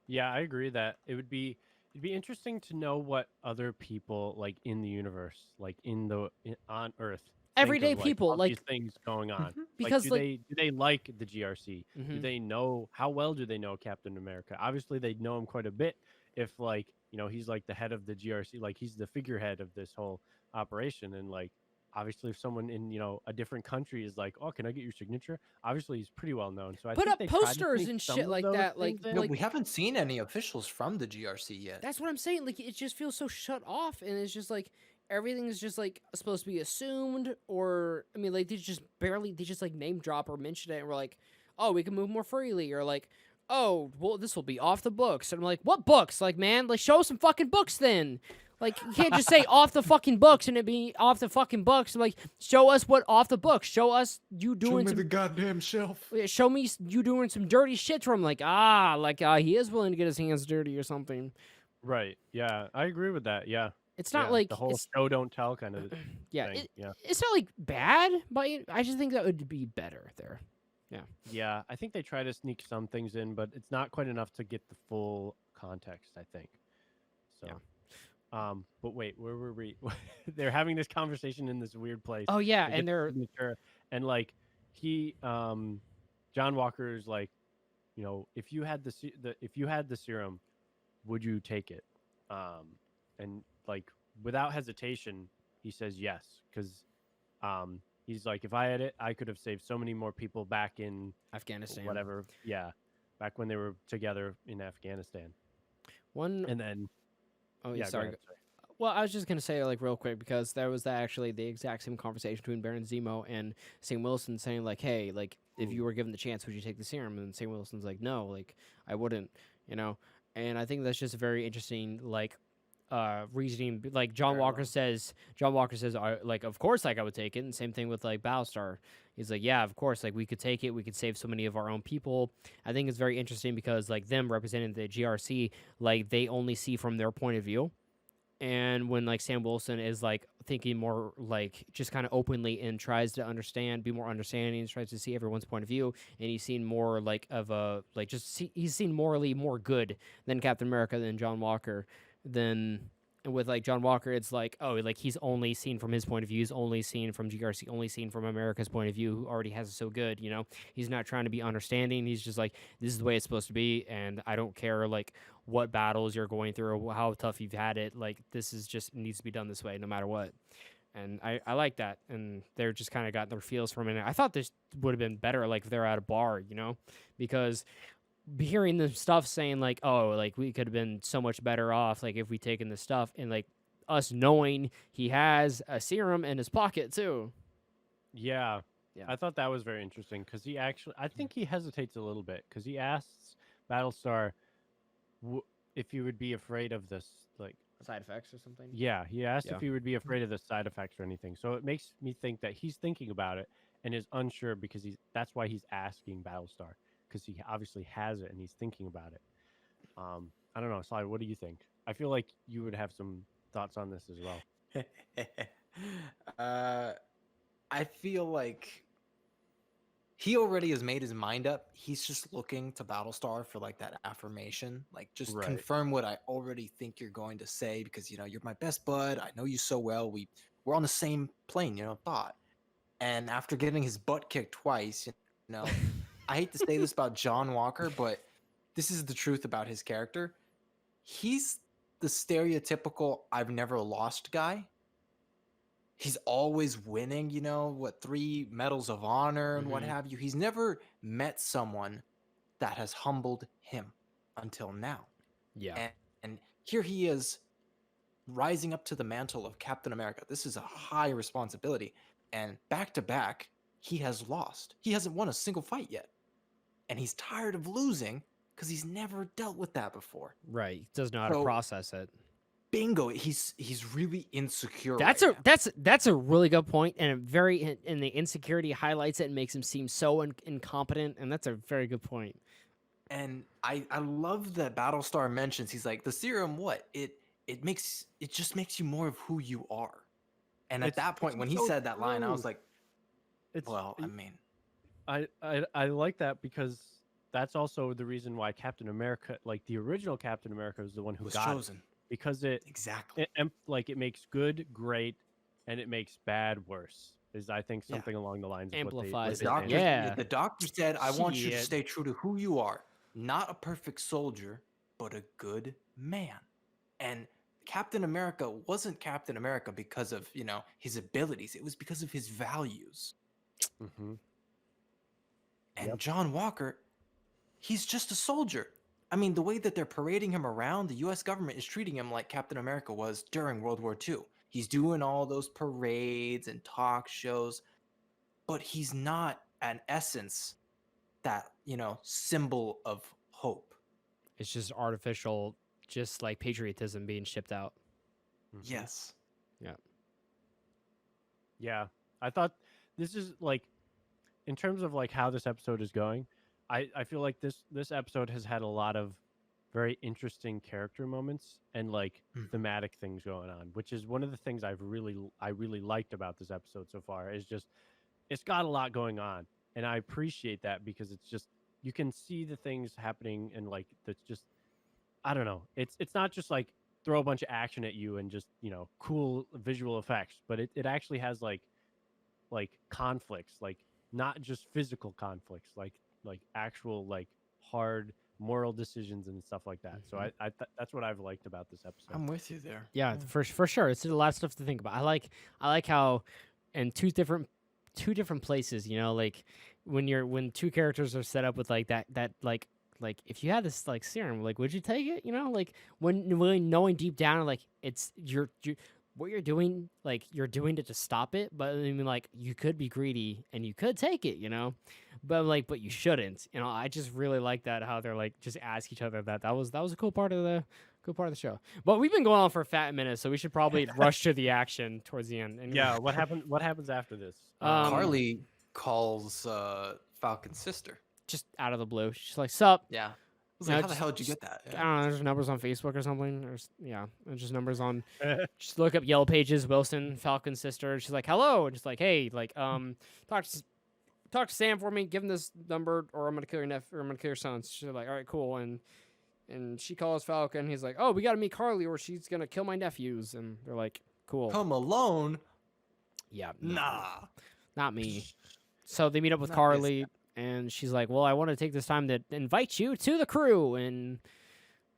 Speaker 1: Yeah, I agree that it'd be interesting to know what other people like in the universe, like on Earth, think
Speaker 2: Everyday
Speaker 1: of,
Speaker 2: people,
Speaker 1: all
Speaker 2: like-
Speaker 1: these things going on.
Speaker 2: Because,
Speaker 1: do
Speaker 2: like-
Speaker 1: they like the GRC? Do
Speaker 2: Mhm.
Speaker 1: they know how well do they know Captain America? Obviously, they know him quite a bit. If like he's like the head of the GRC, like he's the figurehead of this whole operation, and like obviously if someone in a different country is like, oh, can I get your signature? Obviously he's pretty well known. So I
Speaker 2: Put
Speaker 1: think
Speaker 2: up
Speaker 1: they tried to
Speaker 2: posters
Speaker 1: sneak
Speaker 2: and
Speaker 1: some
Speaker 2: shit
Speaker 1: of
Speaker 2: like
Speaker 1: those
Speaker 2: that, like-
Speaker 1: things in.
Speaker 3: No,
Speaker 2: like-
Speaker 3: we haven't seen any officials from the GRC yet.
Speaker 2: That's what I'm saying. Like it just feels so shut off, and it's just like everything is just like supposed to be assumed, or I mean, like they just like name drop or mention it, and we're like, oh, we can move more freely, or like, oh, well, this will be off the books, and I'm like, what books? Like, man, like show us some fucking books then. Like you can't just say off the fucking books and it be off the fucking books. Like show us what off the books. Show us you doing some.
Speaker 3: goddamn shelf.
Speaker 2: Show me you doing some dirty shit from like he is willing to get his hands dirty or something.
Speaker 1: Right. Yeah, I agree with that. Yeah.
Speaker 2: It's not
Speaker 1: Yeah,
Speaker 2: like
Speaker 1: the whole
Speaker 2: it's,
Speaker 1: show don't tell kind of
Speaker 2: yeah,
Speaker 1: thing. Yeah.
Speaker 2: it's not like bad, but I just think that would be better there.
Speaker 1: Yeah, I think they try to sneak some things in, but it's not quite enough to get the full context, I think.
Speaker 2: Yeah.
Speaker 1: So, but wait, where were we? They're having this conversation in this weird place.
Speaker 2: Oh yeah,
Speaker 1: They
Speaker 2: and
Speaker 1: get the
Speaker 2: they're
Speaker 1: signature, and like he, John Walker is like, if you had if you had the serum, would you take it? And like without hesitation, he says yes because he's like, if I had it, I could have saved so many more people back in
Speaker 2: Afghanistan.
Speaker 1: whatever, yeah, back when they were together in Afghanistan.
Speaker 2: One
Speaker 1: And then,
Speaker 2: oh yeah,
Speaker 1: yeah, go
Speaker 2: sorry.
Speaker 1: ahead. Sorry.
Speaker 2: Well, I was just gonna say like real quick because there was actually the exact same conversation between Baron Zemo and Sam Wilson saying like, "Hey, like if
Speaker 1: Ooh,
Speaker 2: you were given the chance, would you take the serum?" And Sam Wilson's like, "No, like I wouldn't," you know. And I think that's just a very interesting like reasoning. Like
Speaker 3: Parallel.
Speaker 2: John Walker says, like of course, like I would take it. And same thing with like Battlestar. He's like, yeah, of course, like we could take it. We could save so many of our own people. I think it's very interesting because like them representing the GRC, like they only see from their point of view, and when like Sam Wilson is like thinking more like just kind of openly and tries to understand, be more understanding, tries to see everyone's point of view, and he's seen more like of a like he's seen morally more good than Captain America than John Walker. Than with like John Walker, it's like oh like he's only seen from his point of view, he's only seen from GRC, only seen from America's point of view, who already has it so good, you know. He's not trying to be understanding. He's just like this is the way it's supposed to be, and I don't care like what battles you're going through or how tough you've had it. Like this is just needs to be done this way no matter what. And I like that. And they're just kind of got their feels from it. I thought this would have been better like if they're at a bar, you know, because hearing the stuff saying like, oh, like we could have been so much better off like if we taken this stuff and like us knowing he has a serum in his pocket too.
Speaker 1: yeah,
Speaker 2: Yeah.
Speaker 1: I thought that was very interesting because I think he hesitates a little bit because he asks Battlestar if he would be afraid of this, like,
Speaker 2: Side effects or something.
Speaker 1: yeah, he asked
Speaker 2: Yeah.
Speaker 1: if he would be afraid of the side effects or anything. So it makes me think that he's thinking about it and is unsure because that's why he's asking Battlestar because he obviously has it and he's thinking about it. I don't know, Sly, what do you think? I feel like you would have some thoughts on this as well.
Speaker 3: uh, I feel like he already has made his mind up. He's just looking to Battlestar for like that affirmation, like just
Speaker 1: Right.
Speaker 3: confirm what I already think you're going to say because you're my best bud. I know you so well. We're on the same plane, thought. And after getting his butt kicked twice, know, I hate to say this about John Walker, but this is the truth about his character. He's the stereotypical I've never lost guy. He's always winning, 3 medals of honor and what
Speaker 2: Mm-hmm.
Speaker 3: have you. He's never met someone that has humbled him until now.
Speaker 2: Yeah.
Speaker 3: And here he is rising up to the mantle of Captain America. This is a high responsibility. And back to back, he has lost. He hasn't won a single fight yet. And he's tired of losing because he's never dealt with that before.
Speaker 2: Right. He doesn't know how to
Speaker 3: So
Speaker 2: process it.
Speaker 3: bingo, he's really insecure
Speaker 2: That's
Speaker 3: right
Speaker 2: a
Speaker 3: now.
Speaker 2: that's a really good point, and and the insecurity highlights it and makes him seem so incompetent, and that's a very good point.
Speaker 3: And I love that Battlestar mentions he's like the serum. What it just makes you more of who you are. And at that
Speaker 1: It's
Speaker 3: point, when he
Speaker 1: so
Speaker 3: said that line, I
Speaker 1: true.
Speaker 3: was like,
Speaker 1: It's
Speaker 3: well, I mean,
Speaker 1: I like that because that's also the reason why Captain America, like the original Captain America, was the one who
Speaker 3: was
Speaker 1: got it
Speaker 3: chosen
Speaker 1: because
Speaker 3: exactly.
Speaker 1: like it makes good great and it makes bad worse. Is I think
Speaker 3: Yeah.
Speaker 1: something along the lines of
Speaker 2: Amplifies
Speaker 3: The
Speaker 2: it.
Speaker 3: doctor,
Speaker 2: Yeah.
Speaker 3: the doctor said, I want you to
Speaker 2: Shit.
Speaker 3: stay true to who you are, not a perfect soldier, but a good man. And Captain America wasn't Captain America because of, his abilities. It was because of his values.
Speaker 1: Mm-hmm.
Speaker 3: And
Speaker 1: Yep.
Speaker 3: John Walker, he's just a soldier. I mean, the way that they're parading him around, the US government is treating him like Captain America was during World War II. He's doing all those parades and talk shows, but he's not an essence that, symbol of hope.
Speaker 2: It's just artificial, just like patriotism being shipped out.
Speaker 1: Mm-hmm.
Speaker 3: Yes.
Speaker 2: Yeah.
Speaker 1: Yeah. I thought this is like in terms of like how this episode is going, I feel like this episode has had a lot of very interesting character moments and like
Speaker 3: Mhm.
Speaker 1: thematic things going on, which is one of the things I really liked about this episode so far is just it's got a lot going on and I appreciate that because it's just you can see the things happening and like that's just I don't know. It's not just like throw a bunch of action at you and just cool visual effects, but it actually has like conflicts, like not just physical conflicts, like actual like hard moral decisions and stuff like that. So
Speaker 2: Mhm.
Speaker 1: that's what I've liked about this episode.
Speaker 3: I'm with you there.
Speaker 2: Yeah, for sure. It's a lot of stuff to think about. I like how in two different places, like when two characters are set up with like that like if you had this like serum, like would you take it? Like when really knowing deep down like it's you what you're doing, like you're doing it to stop it, but I mean like you could be greedy and you could take it. But you shouldn't. I just really like that how they're like just ask each other that. That was a cool part of the show. But we've been going on for a fat minute, so we should probably rush to the action towards the end. Anyway,
Speaker 1: Yeah, what happens after this?
Speaker 3: Carly calls Falcon's sister.
Speaker 2: just out of the blue, she's like, "Sup?"
Speaker 3: Yeah. I was
Speaker 2: No,
Speaker 3: like, how the
Speaker 2: just-
Speaker 3: hell did you
Speaker 2: just-
Speaker 3: get that?
Speaker 2: I
Speaker 3: Yeah.
Speaker 2: don't know. There's numbers on Facebook or something. There's just numbers on. Just look up Yellow Pages. Wilson, Falcon's sister. She's like, "Hello," and just like, "Hey, like, talk to Sam for me. Give him this number, or I'm gonna kill your nephew, or I'm gonna kill your son." She's like, "All right, cool." And she calls Falcon. He's like, "Oh, we gotta meet Carly, or she's gonna kill my nephews." And they're like, "Cool."
Speaker 3: Home Alone?
Speaker 2: Yeah, no,
Speaker 3: Nah.
Speaker 2: not me. So they meet up with
Speaker 3: Not this
Speaker 2: Carly, and she's like, "Well, I want to take this time to invite you to the crew." And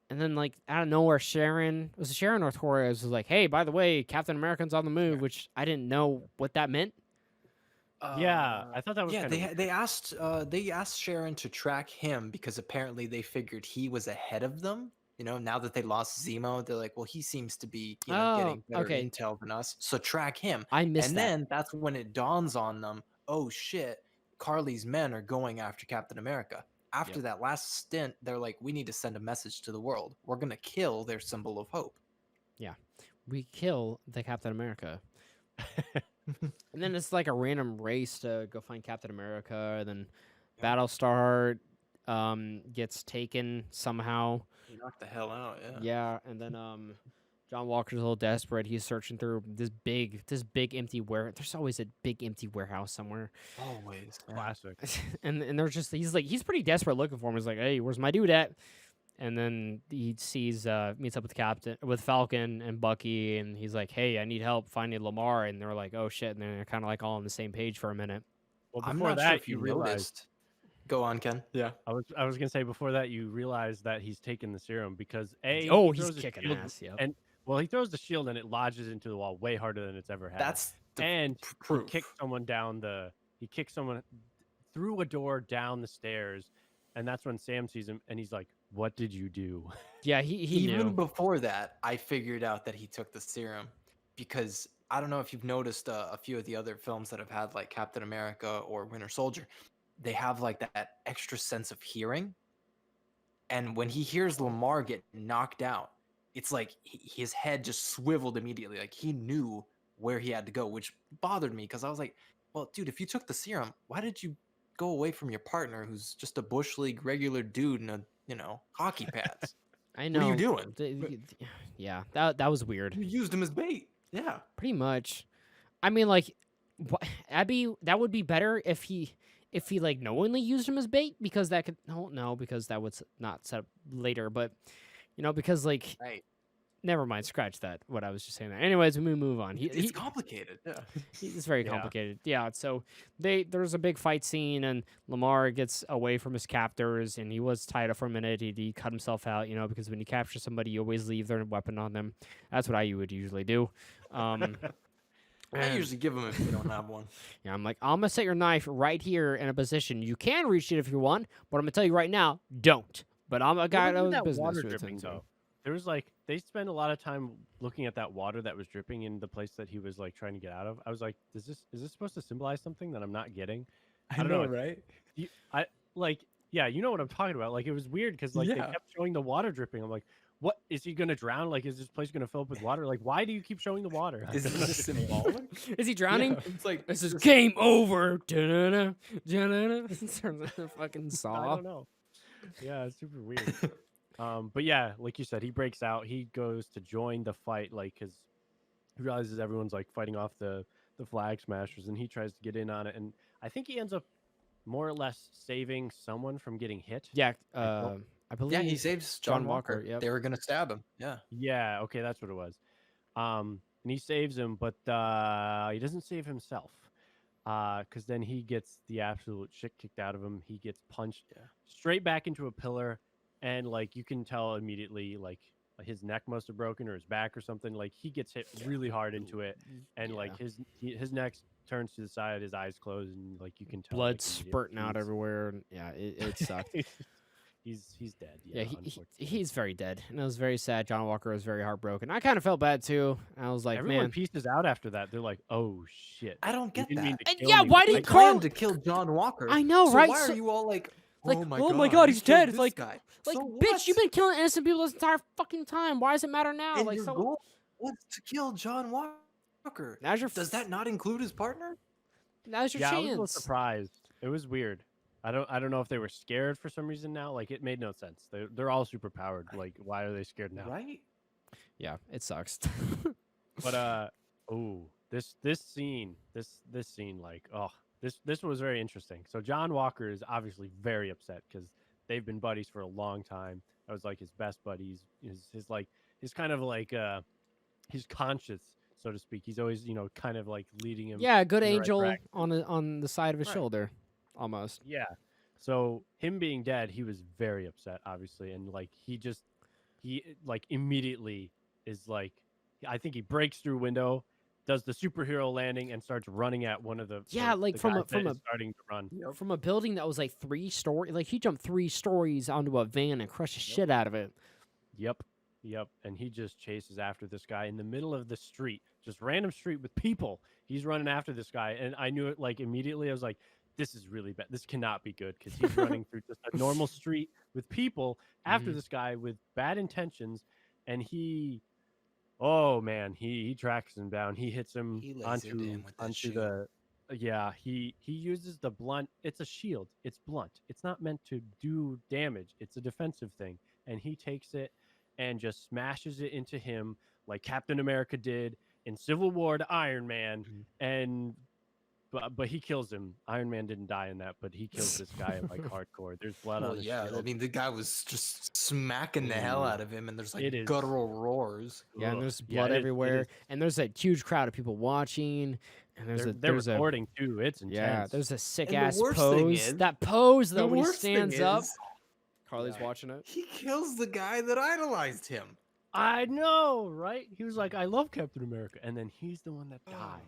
Speaker 2: then like out of nowhere, Sharon or Torres was like, "Hey, by the way, Captain America's on the move," which I didn't know what that meant.
Speaker 1: Yeah, I thought that was
Speaker 3: Yeah,
Speaker 1: kind of
Speaker 3: they asked Sharon to track him because apparently they figured he was ahead of them. Now that they lost Zemo, they're like, well, he seems to be getting better
Speaker 2: okay.
Speaker 3: intel than us, so track him.
Speaker 2: I missed
Speaker 3: And
Speaker 2: that.
Speaker 3: then that's when it dawns on them, oh shit, Carly's men are going after Captain America. After that last stint, they're like, we need to send a message to the world. We're gonna kill their symbol of hope.
Speaker 2: We kill the Captain America. And then it's like a random race to go find Captain America. And then
Speaker 3: Yeah.
Speaker 2: Battlestar gets taken somehow.
Speaker 3: Knock the hell out, yeah.
Speaker 2: Yeah, and then John Walker's a little desperate. He's searching through this big empty warehouse. There's always a big empty warehouse somewhere.
Speaker 3: Always. Yeah.
Speaker 1: classic.
Speaker 2: and they're just he's pretty desperate looking for him. He's like, "Hey, where's my dude at?" And then he meets up with Falcon and Bucky, and he's like, "Hey, I need help finding Lamar." And they're like, "Oh shit!" And they're kind of like all on the same page for a minute.
Speaker 1: Well,
Speaker 3: I'm
Speaker 1: before
Speaker 3: not
Speaker 1: that,
Speaker 3: sure if
Speaker 1: you
Speaker 3: you
Speaker 1: realized.
Speaker 3: noticed. Go on, Ken. Yeah.
Speaker 1: I was gonna say before that you realize that he's taken the serum because
Speaker 2: He's
Speaker 1: he
Speaker 2: kicking
Speaker 1: shield,
Speaker 2: ass. Yep.
Speaker 1: and he throws the shield and it lodges into the wall way harder than it's ever had.
Speaker 3: That's the
Speaker 1: and
Speaker 3: proof.
Speaker 1: he kicked someone through a door down the stairs, and that's when Sam sees him and he's like, "What did you do?"
Speaker 2: Yeah, he
Speaker 3: Even
Speaker 2: knew.
Speaker 3: before that, I figured out that he took the serum because I don't know if you've noticed a few of the other films that have had like Captain America or Winter Soldier, they have like that extra sense of hearing. And when he hears Lamar get knocked out, it's like his head just swiveled immediately. Like he knew where he had to go, which bothered me because I was like, well, dude, if you took the serum, why did you go away from your partner who's just a Bush League regular dude in hockey pads?
Speaker 2: I know.
Speaker 3: What are you doing?
Speaker 2: Yeah, that was weird.
Speaker 3: You used him as bait. Yeah.
Speaker 2: Pretty much. I mean, like, that would be better if he like knowingly used him as bait because that could no because that was not set up later, but because like
Speaker 3: Right.
Speaker 2: never mind, scratch that. What I was just saying. There. Anyways, we move on.
Speaker 3: It's complicated. Yeah.
Speaker 2: It's very
Speaker 1: Yeah.
Speaker 2: complicated. Yeah. So there's a big fight scene, and Lamar gets away from his captors, and he was tied up for a minute. He cut himself out, because when you capture somebody, you always leave their weapon on them. That's what I would usually do.
Speaker 3: I usually give them if you don't have one.
Speaker 2: Yeah, I'm like, I'm gonna set your knife right here in a position. You can reach it if you want, but I'm gonna tell you right now, don't. But I'm a guy
Speaker 1: What was
Speaker 2: that
Speaker 1: that
Speaker 2: was business.
Speaker 1: water
Speaker 2: to
Speaker 1: dripping
Speaker 2: attend to.
Speaker 1: though? There was like they spent a lot of time looking at that water that was dripping in the place that he was like trying to get out of. I was like, is this supposed to symbolize something that I'm not getting? I don't know,
Speaker 3: right?
Speaker 1: Yeah, you know what I'm talking about. Like it was weird because like they
Speaker 3: Yeah.
Speaker 1: kept showing the water dripping. I'm like, what is he gonna drown? Like is this place gonna fill up with water? Like why do you keep showing the water?
Speaker 3: Is this symbolic?
Speaker 2: Is he drowning?
Speaker 3: Yeah, it's like
Speaker 2: This is game over. Da-da-da, da-da-da. The fucking
Speaker 1: I
Speaker 2: saw.
Speaker 1: don't know. Yeah, it's super weird. But yeah, like you said, he breaks out. He goes to join the fight, like because he realizes everyone's like fighting off the flag smashers, and he tries to get in on it. And I think he ends up more or less saving someone from getting hit.
Speaker 2: Yeah,
Speaker 1: I don't.
Speaker 2: I
Speaker 3: Yeah, he
Speaker 2: believe
Speaker 3: saves
Speaker 2: John
Speaker 3: John
Speaker 2: Walker.
Speaker 3: Walker.
Speaker 2: Yep.
Speaker 3: They were gonna stab him. Yeah.
Speaker 1: Yeah, okay, that's what it was. And he saves him, but he doesn't save himself. Because then he gets the absolute shit kicked out of him. He gets punched
Speaker 3: Yeah.
Speaker 1: straight back into a pillar, and like you can tell immediately, like his neck must have broken or his back or something. Like he gets hit really hard into it, and like his neck turns to the side, his eyes close, and like you can tell
Speaker 2: Blood
Speaker 1: like
Speaker 2: spurting out everywhere. And, yeah, it sucked.
Speaker 1: he's dead.
Speaker 2: Yeah,
Speaker 1: Unfortunately.
Speaker 2: he's very dead, and it was very sad. John Walker was very heartbroken. I kind of felt bad too. I was like,
Speaker 1: Everyone
Speaker 2: man,
Speaker 1: pieces out after that. They're like, "Oh shit,
Speaker 3: I don't
Speaker 1: you
Speaker 3: get
Speaker 1: didn't mean
Speaker 3: that.
Speaker 1: to
Speaker 2: And
Speaker 1: kill
Speaker 2: yeah,
Speaker 1: me."
Speaker 2: why
Speaker 1: but,
Speaker 2: did
Speaker 3: He
Speaker 1: like,
Speaker 3: planned to kill John Walker.
Speaker 2: I know,
Speaker 3: so
Speaker 2: right?
Speaker 3: Why
Speaker 2: So-
Speaker 3: are you all like,
Speaker 2: like,
Speaker 3: oh my
Speaker 2: oh
Speaker 3: god,
Speaker 2: my God,
Speaker 3: you
Speaker 2: he's
Speaker 3: killed
Speaker 2: dead.
Speaker 3: this
Speaker 2: Like-
Speaker 3: guy.
Speaker 2: like,
Speaker 3: So
Speaker 2: bitch, you've
Speaker 3: what?
Speaker 2: been killing innocent people this entire fucking time. Why does it matter now?
Speaker 3: And
Speaker 2: Like,
Speaker 3: your
Speaker 2: so
Speaker 3: goal was to kill John Walker.
Speaker 2: now's your
Speaker 3: Does that not include his partner?
Speaker 2: now's your
Speaker 1: yeah, I was a little
Speaker 2: chance.
Speaker 1: surprised. It was weird. I don't know if they were scared for some reason now. Like it made no sense. They're all super powered. Like why are they scared now?
Speaker 3: Right?
Speaker 2: Yeah, it sucks.
Speaker 1: But this scene, like this was very interesting. So John Walker is obviously very upset because they've been buddies for a long time. That was like his best buddies. His kind of like his conscience, so to speak. He's always kind of like leading him.
Speaker 2: Yeah, a good
Speaker 1: in the right
Speaker 2: angel
Speaker 1: direction.
Speaker 2: on the side of his
Speaker 3: Right.
Speaker 2: shoulder, almost.
Speaker 1: Yeah. So him being dead, he was very upset, obviously, and like he like immediately is like, I think he breaks through window, does the superhero landing, and starts running at one of the
Speaker 2: Yeah, like
Speaker 1: the
Speaker 2: from
Speaker 1: guys
Speaker 2: a
Speaker 1: that is starting to run.
Speaker 3: Yep.
Speaker 2: from a building that was like 3 story. Like he jumped 3 stories onto a van and crushed the shit out of it.
Speaker 1: Yep. And he just chases after this guy in the middle of the street, just random street with people. He's running after this guy, and I knew it like immediately. I was like, this is really bad. This cannot be good because he's running through just a normal street with people after
Speaker 2: Mhm.
Speaker 1: this guy with bad intentions, and oh man, he tracks him down. He hits him
Speaker 3: He lays into him with that
Speaker 1: onto
Speaker 3: shield.
Speaker 1: the yeah. He uses the blunt. It's a shield. It's blunt. It's not meant to do damage. It's a defensive thing, and he takes it and just smashes it into him like Captain America did in Civil War to Iron Man,
Speaker 2: Mhm.
Speaker 1: and but he kills him. Iron Man didn't die in that, but he kills this guy like hardcore. There's blood on
Speaker 3: Well,
Speaker 1: his
Speaker 3: yeah.
Speaker 1: shield.
Speaker 3: I mean, the guy was just smacking the hell
Speaker 1: Ooh.
Speaker 3: out of him, and there's like
Speaker 1: It is-
Speaker 3: guttural roars.
Speaker 2: Yeah, and
Speaker 1: Ugh.
Speaker 2: there's
Speaker 1: Yeah,
Speaker 2: blood
Speaker 1: it is-
Speaker 2: everywhere, and there's a huge crowd of people watching, and
Speaker 1: They're recording too. It's intense.
Speaker 2: yeah, there's a sick
Speaker 3: And the
Speaker 2: ass
Speaker 3: worst thing
Speaker 2: pose.
Speaker 3: is-
Speaker 2: That pose
Speaker 3: The
Speaker 2: though when he
Speaker 3: worst thing
Speaker 2: stands up.
Speaker 3: is,
Speaker 2: Carly's
Speaker 1: Yeah.
Speaker 2: watching it.
Speaker 3: he kills the guy that idolized him.
Speaker 1: I know, right? He was like, I love Captain America. And then he's the one that dies.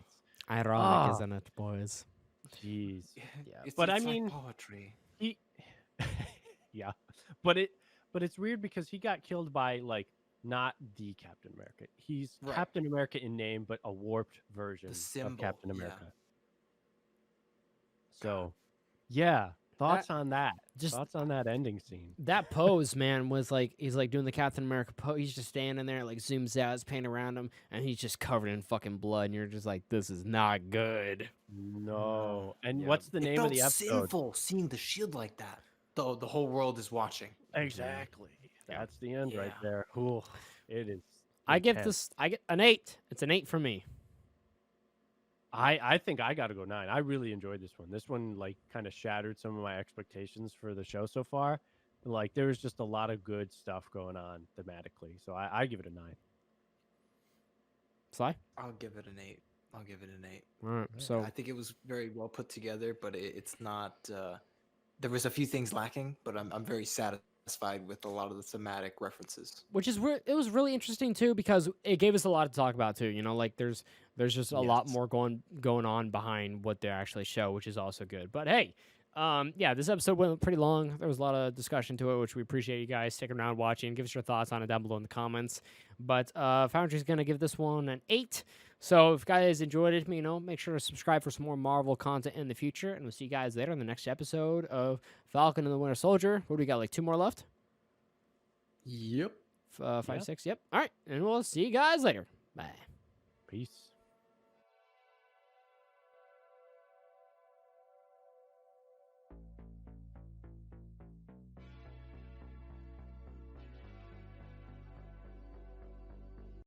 Speaker 2: Ironic,
Speaker 1: Ah.
Speaker 2: isn't it, boys?
Speaker 1: Jeez.
Speaker 2: Yeah.
Speaker 3: It's,
Speaker 1: But I
Speaker 3: it's like
Speaker 1: mean-
Speaker 3: poetry.
Speaker 1: He Yeah. But it's weird because he got killed by like not the Captain America. He's
Speaker 3: Right.
Speaker 1: Captain America in name, but a warped version of
Speaker 3: symbol,
Speaker 1: Captain
Speaker 3: yeah.
Speaker 1: America. So yeah. Thoughts on that?
Speaker 2: just-
Speaker 1: Thoughts on that ending scene?
Speaker 2: That pose, man, was like he's like doing the Captain America pose. He's just standing there, like zooms out, his paint around him, and he's just covered in fucking blood. And you're just like, this is not good.
Speaker 1: No. And
Speaker 2: Yeah.
Speaker 1: what's the
Speaker 3: It
Speaker 1: name
Speaker 3: felt
Speaker 1: of the episode?
Speaker 3: sinful seeing the shield like that. Though the whole world is watching.
Speaker 1: Exactly.
Speaker 2: Yeah.
Speaker 1: That's the end right
Speaker 3: Yeah.
Speaker 1: there. Ooh, it is.
Speaker 2: I give
Speaker 1: intense.
Speaker 2: this. I get an 8. It's an 8 for me.
Speaker 1: I think I got to go 9. I really enjoyed this one. This one like kind of shattered some of my expectations for the show so far. Like there was just a lot of good stuff going on thematically. So I give it a 9.
Speaker 2: Sly.
Speaker 3: I'll give it an 8. I'll give it an 8.
Speaker 2: All right. So
Speaker 3: I think it was very well put together, but it's not. There was a few things lacking, but I'm very satisfied with a lot of the thematic references.
Speaker 2: which is it was really interesting too because it gave us a lot to talk about too. You know, like there's just a lot
Speaker 3: Yes.
Speaker 2: more going on behind what they actually show, which is also good. But hey, yeah, this episode went pretty long. There was a lot of discussion to it, which we appreciate you guys sticking around watching. Give us your thoughts on it down below in the comments. But Foundry's gonna give this one an 8. So if you guys enjoyed it, make sure to subscribe for some more Marvel content in the future, and we'll see you guys later in the next episode of Falcon and the Winter Soldier. What do we got? Like 2 more left?
Speaker 3: Yep.
Speaker 2: 5,
Speaker 1: Yeah.
Speaker 2: 6. Yep. All right, and we'll see you guys later. Bye.
Speaker 1: Peace.